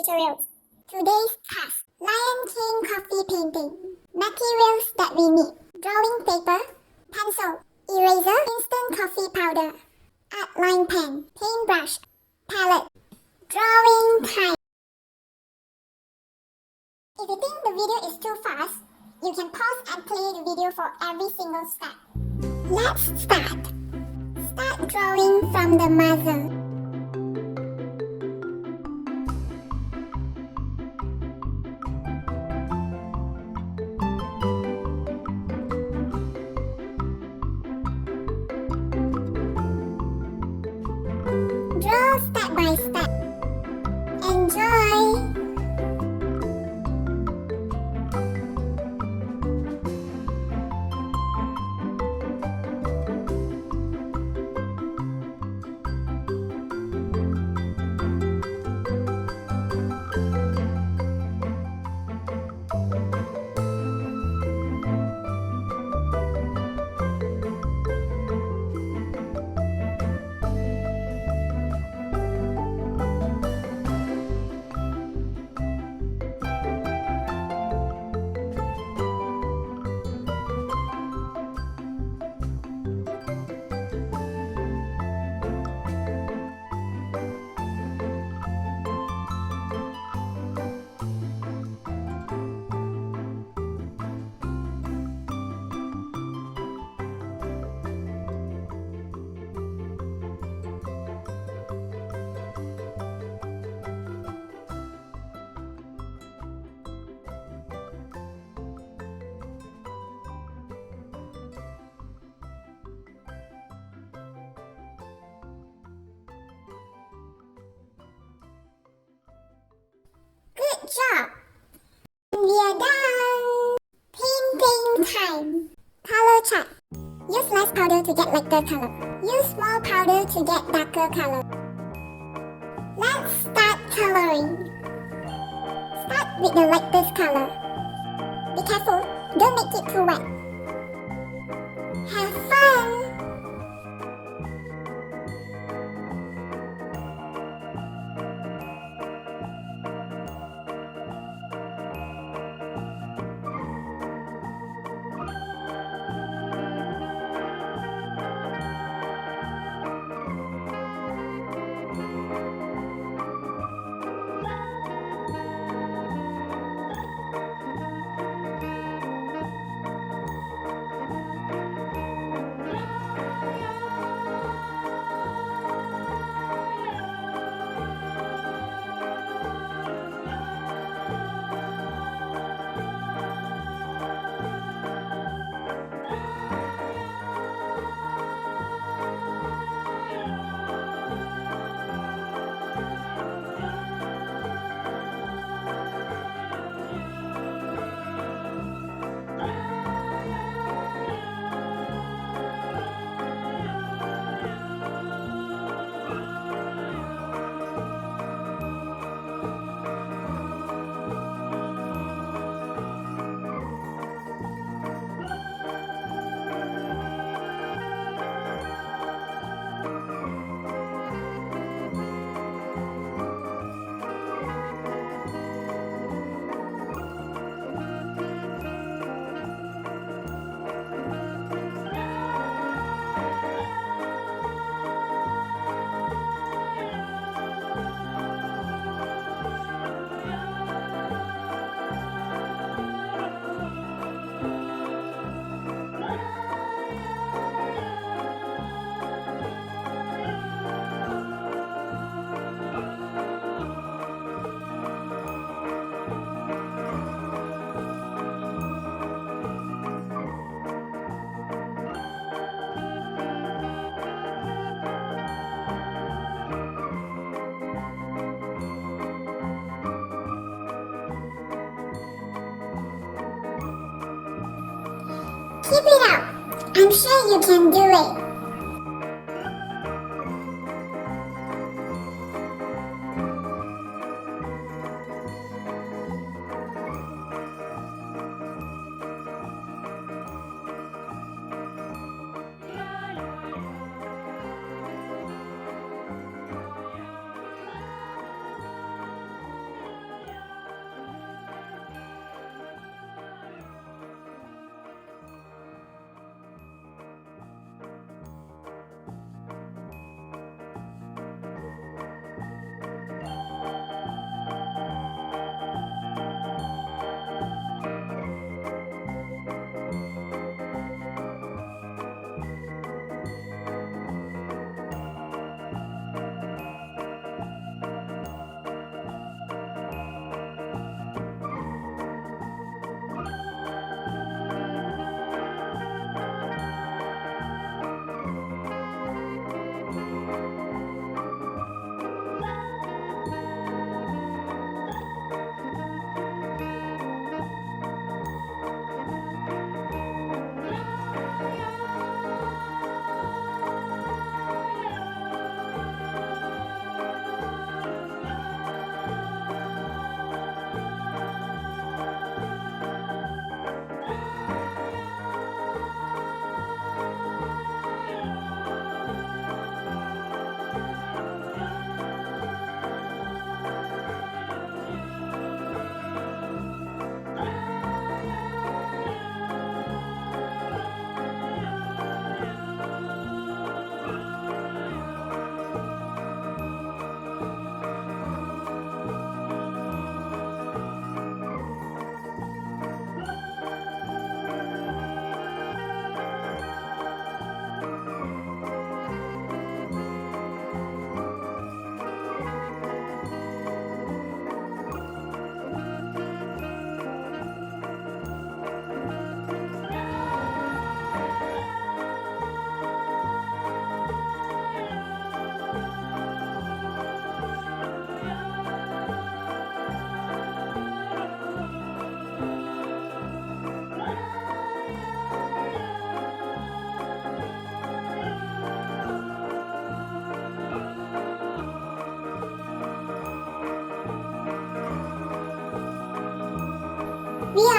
tutorials. Today's task: Lion King coffee painting. Materials that we need: drawing paper, pencil, eraser, instant coffee powder, outline pen, paintbrush, palette. Drawing time. If you think the video is too fast, you can pause and play the video for every single step. Let's start. Start drawing from the muzzle. Draw step by step. Enjoy! Good job! We are done! Painting time! Color chart. Use less powder to get lighter color. Use more powder to get darker color. Let's start coloring. Start with the lightest color. Be careful, don't make it too wet. Have fun! Keep it up! I'm sure you can do it!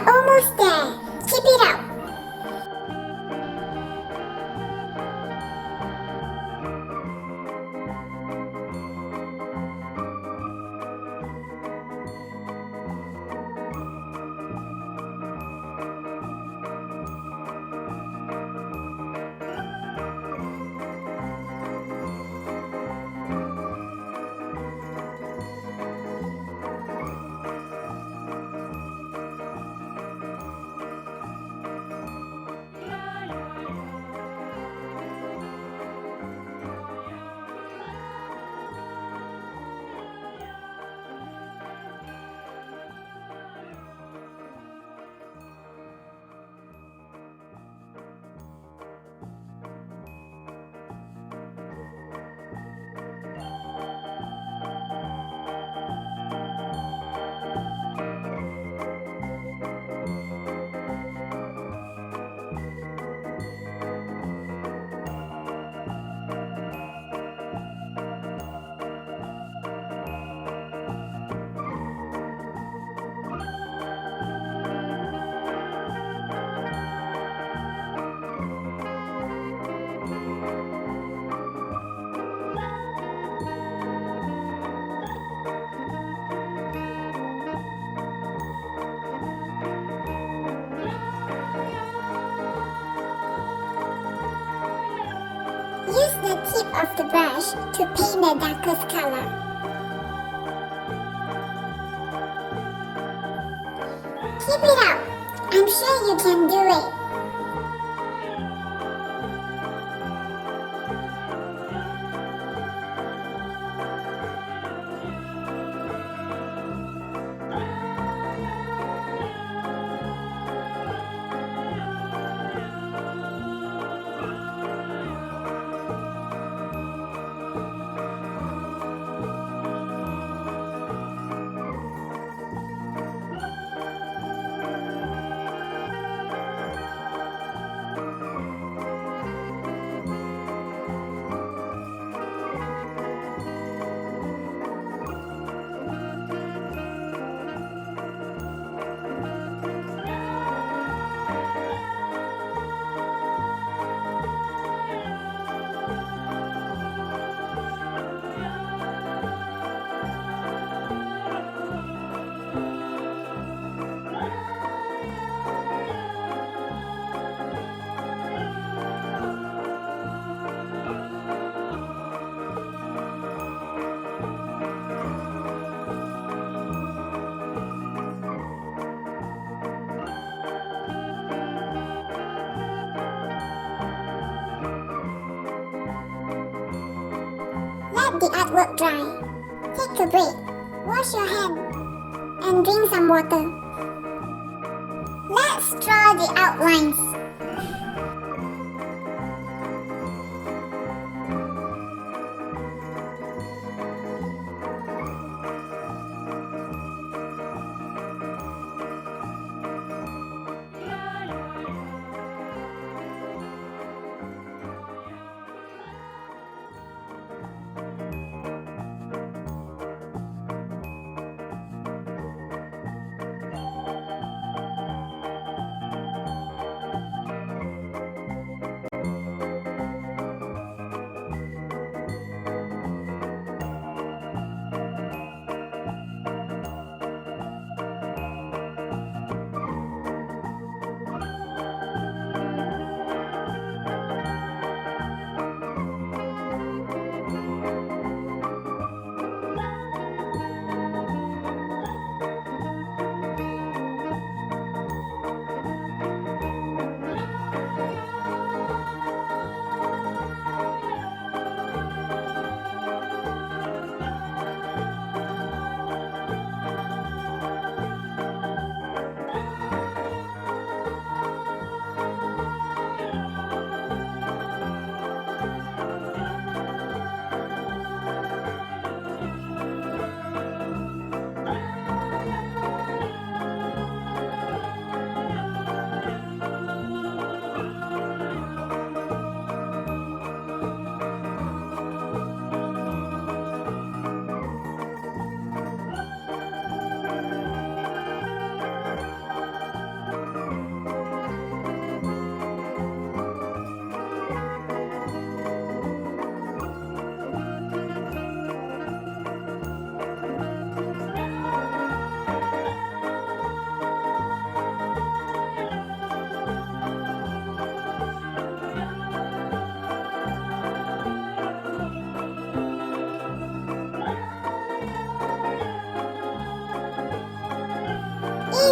are almost there. Keep it up. Use the tip of the brush to paint the darkest color. Keep it up. I'm sure you can do it. Let the artwork dry. Take a break, wash your hand, and drink some water. Let's draw the outlines.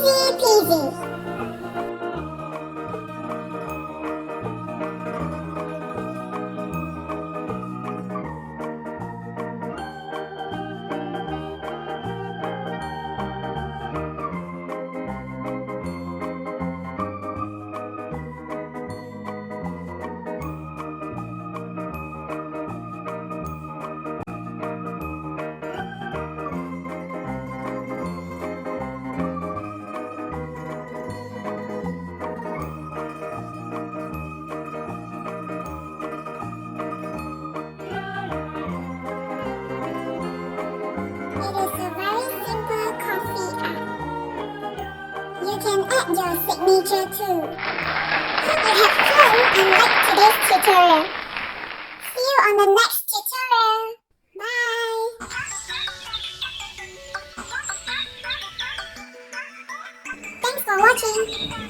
Easy peasy. It is a very simple coffee art. You can add your signature too. Hope you had fun and liked today's tutorial. See you on the next tutorial. Bye! Thanks for watching.